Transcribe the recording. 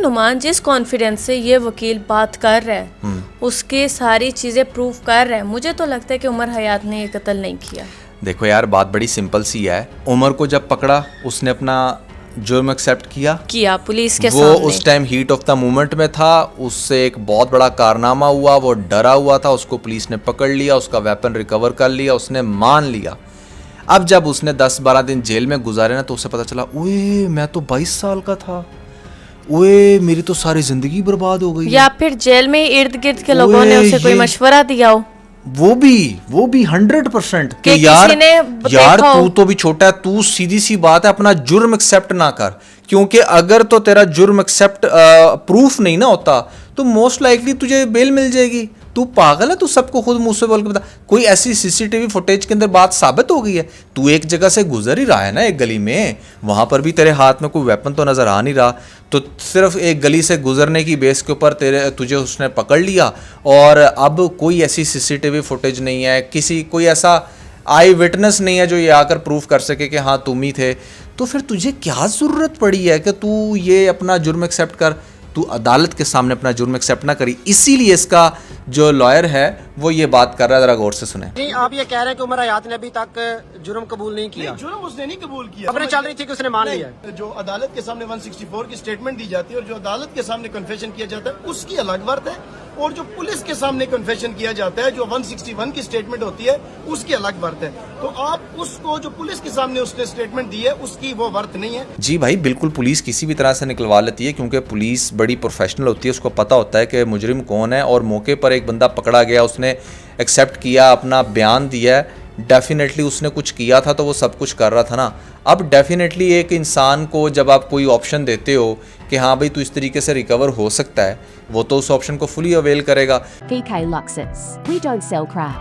लेकिन नुमान जिस कॉन्फिडेंस से ये वकील बात कर रहा है उसके सारी चीजें प्रूव कर रहा है, मुझे तो लगता है कि उमर हयात ने ये कत्ल नहीं किया। देखो यार, बात बड़ी सिंपल सी है। उमर को जब पकड़ा उसने अपना जुर्म एक्सेप्ट किया पुलिस के वो सामने। उस time heat of the moment में था, उससे एक बहुत बड़ा कारनामा हुआ, वो डरा हुआ था, उसको पुलिस ने पकड़ लिया, उसका वेपन रिकवर कर लिया, उसने मान लिया। अब जब उसने 10-12 दिन जेल में गुजारे ना, तो उसे पता चला, ओए मैं तो 22 साल का था, ओए मेरी तो सारी जिंदगी बर्बाद हो गई। या फिर जेल में इर्द गिर्द के लोगों ने उसे कोई मशवरा दिया हो, वो भी 100% कि यार तू तो भी छोटा है, तू सीधी सी बात है अपना जुर्म एक्सेप्ट ना कर, क्योंकि अगर तो तेरा जुर्म एक्सेप्ट प्रूफ नहीं ना होता तो मोस्ट लाइकली तुझे बेल मिल जाएगी। तू पागल है, तू सबको खुद मुंह से बोल के बता। कोई ऐसी सीसीटीवी फुटेज के अंदर बात साबित हो गई है? तू एक जगह से गुजर ही रहा है ना, एक गली में, वहां पर भी तेरे हाथ में कोई वेपन तो नजर आ नहीं रहा, तो सिर्फ एक गली से गुजरने की बेस के ऊपर तुझे उसने पकड़ लिया, और अब कोई ऐसी सीसीटीवी फुटेज नहीं है, कोई ऐसा आई विटनेस नहीं है जो ये आकर प्रूफ कर सके कि हाँ तुम ही थे। तो फिर तुझे क्या ज़रूरत पड़ी है कि तू ये अपना जुर्म एक्सेप्ट कर? तू अदालत के सामने अपना जुर्म एक्सेप्ट ना करी, इसीलिए इसका जो लॉयर है वो ये बात कर रहा है। जरा गौर से सुने। नहीं, आप ये कह रहे हैं कि उमर हयात ने अभी तक जुर्म कबूल नहीं किया? जुर्म उसने नहीं कबूल किया, खबरें चल रही थी कि उसने मान लिया। जो अदालत के सामने 164 की स्टेटमेंट दी जाती है और जो अदालत के सामने कन्फेशन किया जाता है उसकी अलग बात है, और जो पुलिस के सामने कन्फेशन किया जाता है जो 161 की स्टेटमेंट होती है उसकी अलग बात है। तो आप उसको जो पुलिस के सामने उसने स्टेटमेंट दी है उसकी वो वर्थ नहीं है। जी भाई बिल्कुल, पुलिस किसी भी तरह से निकलवा लेती है, क्योंकि पुलिस बड़ी प्रोफेशनल होती है, उसको पता होता है कि मुजरिम कौन है, और मौके पर एक बंदा पकड़ा गया, उसने एक्सेप्ट किया, अपना बयान दिया है, डेफिनेटली उसने कुछ किया था तो वो सब कुछ कर रहा था ना। अब डेफिनेटली एक इंसान को जब आप कोई ऑप्शन देते हो कि हाँ भाई तू इस तरीके से रिकवर हो सकता है, वो तो उस ऑप्शन को फुली अवेल करेगा। VK Luxus. We don't sell crap.